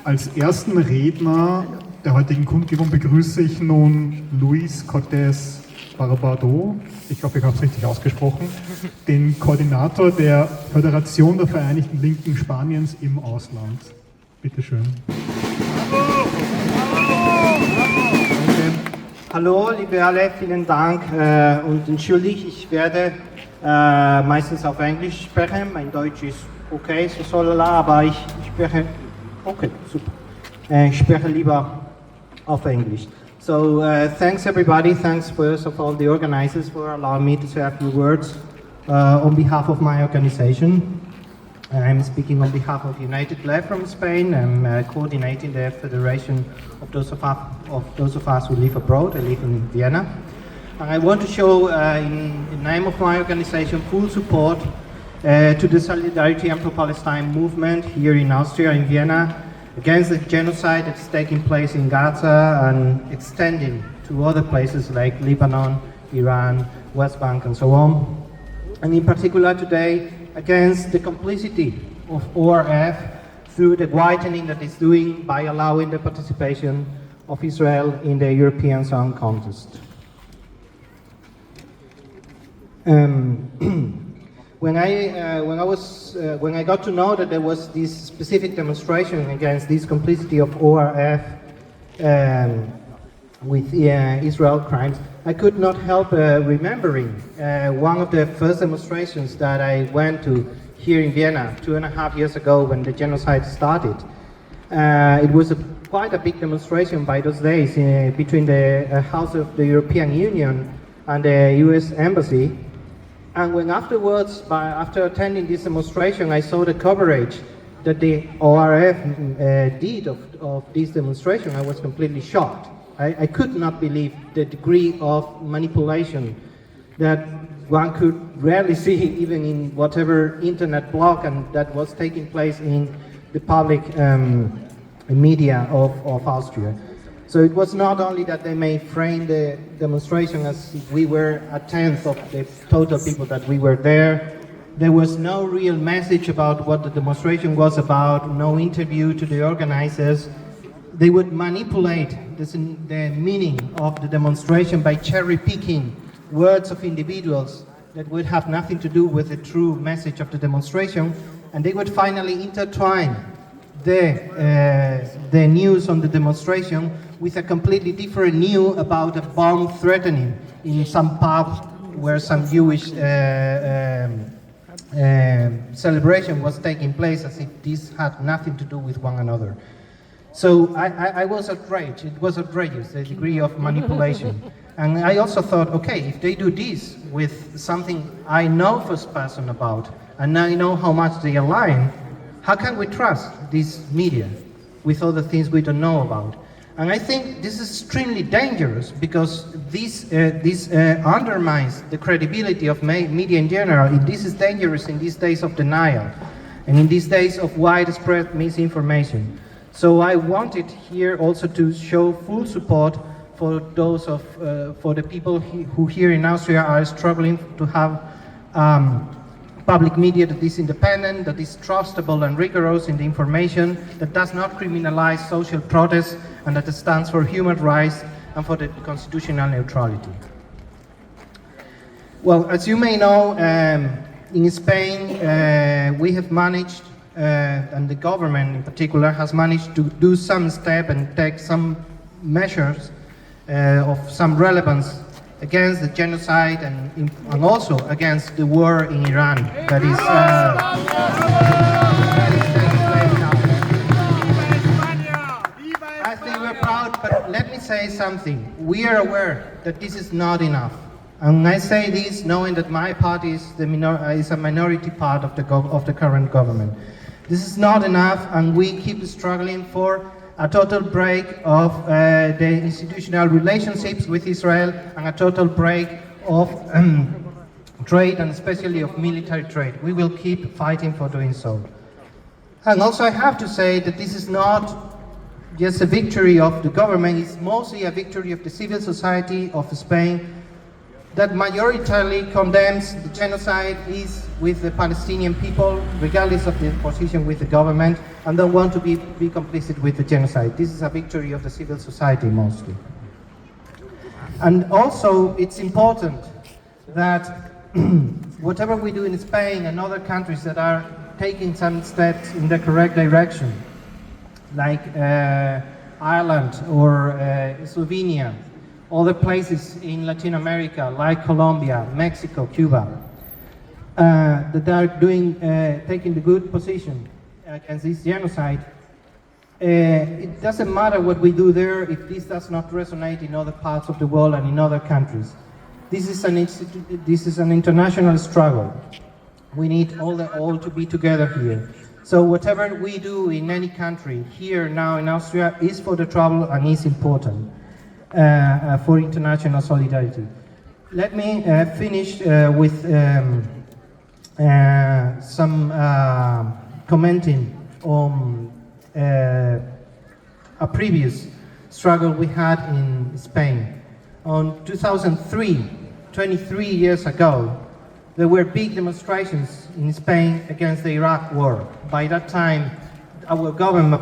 Als ersten Redner der heutigen Kundgebung begrüße ich nun Cortés Barbado, ich hoffe, ich habe es richtig ausgesprochen, den Koordinator der Föderation der Vereinigten Linken Spaniens im Ausland. Bitte schön. Hallo, liebe alle, vielen Dank und entschuldigt, ich werde meistens auf Englisch sprechen, mein Deutsch ist okay, so lala, aber ich spreche, okay, super, ich spreche lieber auf Englisch. So thanks everybody, thanks first of all the organizers for allowing me to say a few words on behalf of my organization. I'm speaking on behalf of United Left from Spain. I'm coordinating the Federation of those of us who live abroad. I live in Vienna. And I want to show, in the name of my organization, full support to the Solidarity and pro-Palestine movement here in Austria, in Vienna, against the genocide that's taking place in Gaza and extending to other places like Lebanon, Iran, West Bank, and so on. And in particular today, against the complicity of ORF through the whitening that it's doing by allowing the participation of Israel in the European Song Contest. When I got to know that there was this specific demonstration against this complicity of ORF with Israel crimes, I could not help remembering one of the first demonstrations that I went to here in Vienna 2.5 years ago when the genocide started. It was quite a big demonstration by those days between the House of the European Union and the US Embassy. And when afterwards, after attending this demonstration, I saw the coverage that the ORF did of this demonstration, I was completely shocked. I could not believe the degree of manipulation that one could rarely see even in whatever internet blog and that was taking place in the public media of Austria. So it was not only that they may frame the demonstration as if we were a tenth of the total people that we were there. There was no real message about what the demonstration was about, no interview to the organizers. They would manipulate the meaning of the demonstration by cherry-picking words of individuals that would have nothing to do with the true message of the demonstration, and they would finally intertwine the news on the demonstration with a completely different news about a bomb threatening in some pub where some Jewish celebration was taking place, as if this had nothing to do with one another. So I was outraged. It was outrageous, the degree of manipulation. And I also thought, okay, if they do this with something I know first person about, and I know how much they are lying, how can we trust this media with all the things we don't know about? And I think this is extremely dangerous because this undermines the credibility of media in general. This is dangerous in these days of denial and in these days of widespread misinformation. So I wanted here also to show full support for those for the people who here in Austria are struggling to have public media that is independent, that is trustable and rigorous in the information, that does not criminalize social protest, and that stands for human rights and for the constitutional neutrality. Well, as you may know, in Spain we have managed, and the government in particular has managed to do some step and take some measures of some relevance against the genocide and also against the war in Iran that is I think we're proud, but let me say something. We are aware that this is not enough. And I say this knowing that my party is a minority part of the current government. This is not enough, and we keep struggling for a total break of the institutional relationships with Israel and a total break of trade, and especially of military trade. We will keep fighting for doing so. And also I have to say that this is not just a victory of the government, it's mostly a victory of the civil society of Spain that majoritarily condemns the genocide, is with the Palestinian people, regardless of the position with the government, and don't want to be complicit with the genocide. This is a victory of the civil society mostly. And also, it's important that whatever we do in Spain and other countries that are taking some steps in the correct direction, like Ireland or Slovenia, other places in Latin America like Colombia, Mexico, Cuba, that are taking the good position against this genocide. It doesn't matter what we do there if this does not resonate in other parts of the world and in other countries. This is an international struggle. We need all to be together here. So whatever we do in any country, here now in Austria, is for the trouble and is important for international solidarity. Let me finish with some commenting on a previous struggle we had in Spain. On 2003, 23 years ago, there were big demonstrations in Spain against the Iraq war. By that time, our government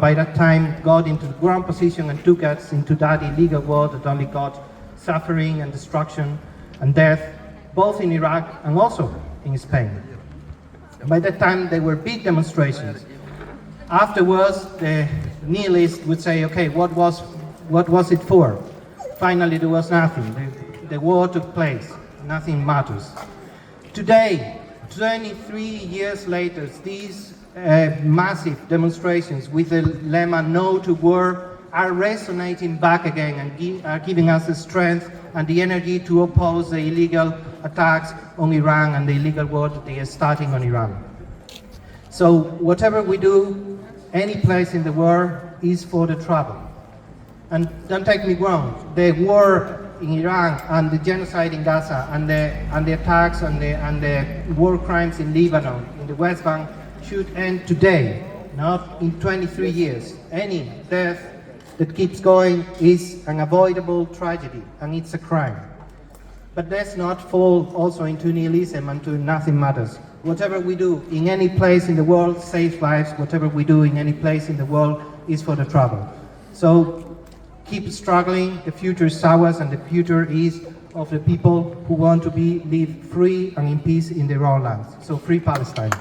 got into the ground position and took us into that illegal war that only got suffering and destruction and death, both in Iraq and also in Spain. By that time, there were big demonstrations. Afterwards, the nihilists would say, okay, what was it for? Finally, there was nothing. The war took place. Nothing matters. Today, 23 years later, these massive demonstrations with the lemma "No to War" are resonating back again and are giving us the strength and the energy to oppose the illegal attacks on Iran and the illegal war that they are starting on Iran. So whatever we do, any place in the world is for the trouble. And don't take me wrong, the war in Iran and the genocide in Gaza and the attacks and the war crimes in Lebanon, in the West Bank, should end today, not in 23 years. Any death that keeps going is an avoidable tragedy, and it's a crime. But let's not fall also into nihilism and to nothing matters. Whatever we do in any place in the world saves lives. Whatever we do in any place in the world is for the trouble. So keep struggling. The future is ours, and the future is of the people who want to live free and in peace in their own lands. So free Palestine.